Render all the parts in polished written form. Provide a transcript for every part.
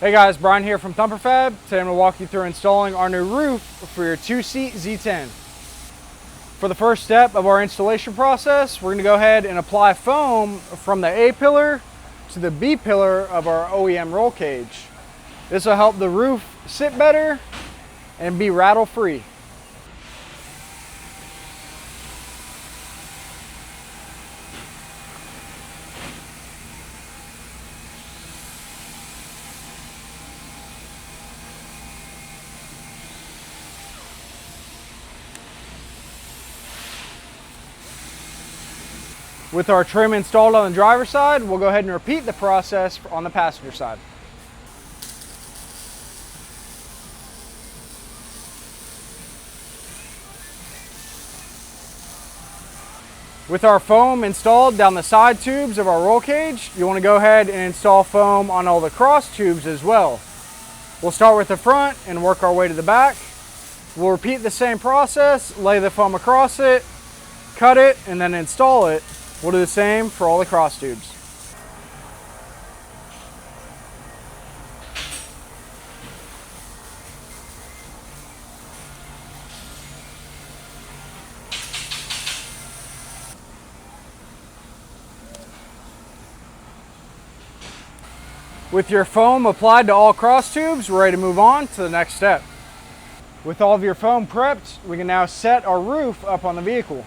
Hey guys, Brian here from Thumper Fab. Today I'm going to walk you through installing our new roof for your 2-seat Z10. For the first step of our installation process, we're going to go ahead and apply foam from the A pillar to the B pillar of our OEM roll cage. This will help the roof sit better and be rattle free. With our trim installed on the driver's side, we'll go ahead and repeat the process on the passenger side. With our foam installed down the side tubes of our roll cage, you want to go ahead and install foam on all the cross tubes as well. We'll start with the front and work our way to the back. We'll repeat the same process, lay the foam across it, cut it, and then install it. We'll do the same for all the cross tubes. With your foam applied to all cross tubes, we're ready to move on to the next step. With all of your foam prepped, we can now set our roof up on the vehicle.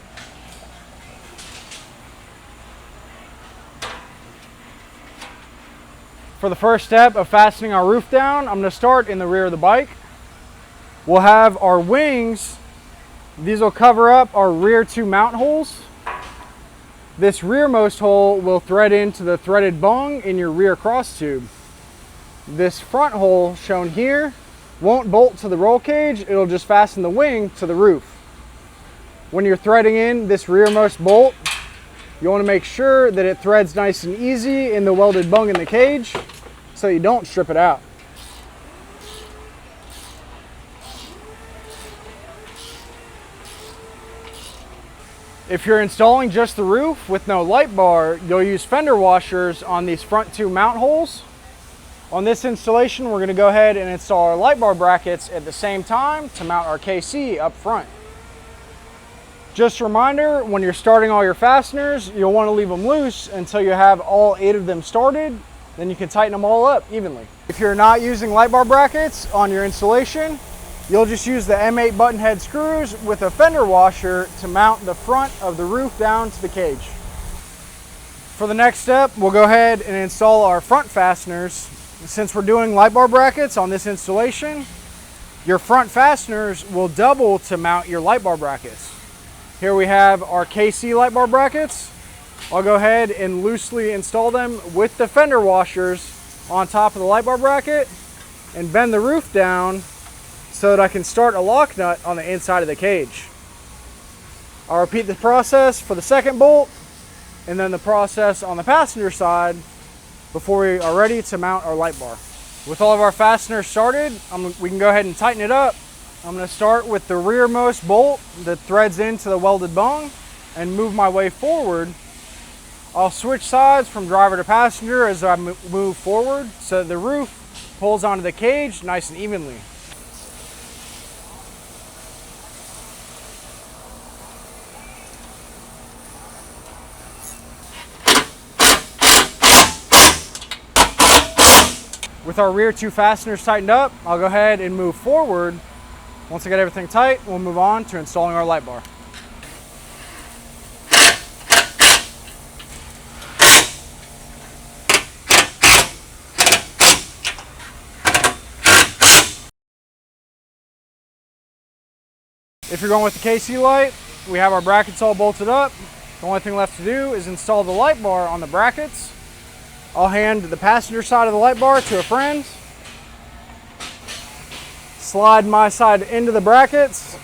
For the first step of fastening our roof down, I'm going to start in the rear of the bike. We'll have our wings. These will cover up our rear two mount holes. This rearmost hole will thread into the threaded bung in your rear cross tube. This front hole shown here won't bolt to the roll cage, it'll just fasten the wing to the roof. When you're threading in this rearmost bolt, you want to make sure that it threads nice and easy in the welded bung in the cage so you don't strip it out. If you're installing just the roof with no light bar, you'll use fender washers on these front two mount holes. On this installation, we're going to go ahead and install our light bar brackets at the same time to mount our KC up front. Just a reminder, when you're starting all your fasteners, you'll want to leave them loose until you have all 8 of them started. Then you can tighten them all up evenly. If you're not using light bar brackets on your installation, you'll just use the M8 button head screws with a fender washer to mount the front of the roof down to the cage. For the next step, we'll go ahead and install our front fasteners. Since we're doing light bar brackets on this installation, your front fasteners will double to mount your light bar brackets. Here we have our KC light bar brackets. I'll go ahead and loosely install them with the fender washers on top of the light bar bracket and bend the roof down so that I can start a lock nut on the inside of the cage. I'll repeat the process for the second bolt and then the process on the passenger side before we are ready to mount our light bar. With all of our fasteners started, we can go ahead and tighten it up. I'm going to start with the rearmost bolt that threads into the welded bung and move my way forward. I'll switch sides from driver to passenger as I move forward so that the roof pulls onto the cage nice and evenly. With our rear two fasteners tightened up, I'll go ahead and move forward. Once I get everything tight, we'll move on to installing our light bar. If you're going with the KC light, we have our brackets all bolted up. The only thing left to do is install the light bar on the brackets. I'll hand the passenger side of the light bar to a friend. Slide my side into the brackets.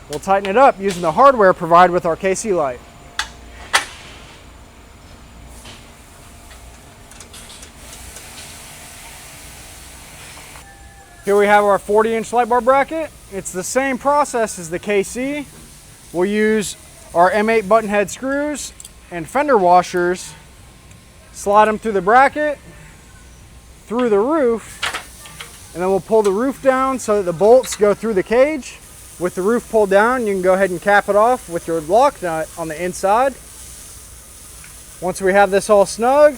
We'll tighten it up using the hardware provided with our KC light. Here we have our 40-inch light bar bracket. It's the same process as the KC. We'll use our M8 button head screws and fender washers, slide them through the bracket, through the roof, and then we'll pull the roof down so that the bolts go through the cage. With the roof pulled down, you can go ahead and cap it off with your lock nut on the inside. Once we have this all snug,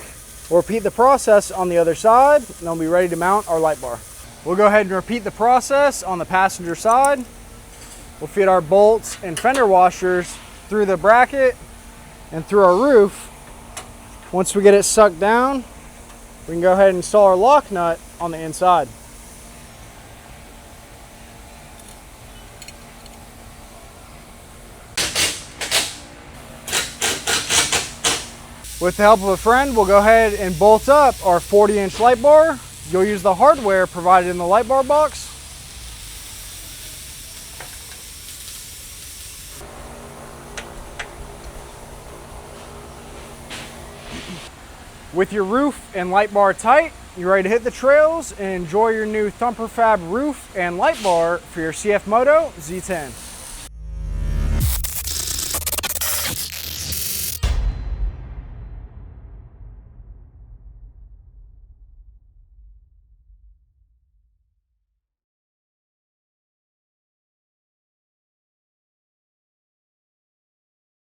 we'll repeat the process on the other side, and then we'll be ready to mount our light bar. We'll go ahead and repeat the process on the passenger side. We'll feed our bolts and fender washers through the bracket and through our roof. Once we get it sucked down, we can go ahead and install our lock nut on the inside. With the help of a friend, we'll go ahead and bolt up our 40-inch light bar. You'll use the hardware provided in the light bar box. With your roof and light bar tight, you're ready to hit the trails and enjoy your new Thumper Fab roof and light bar for your CFMOTO Z10.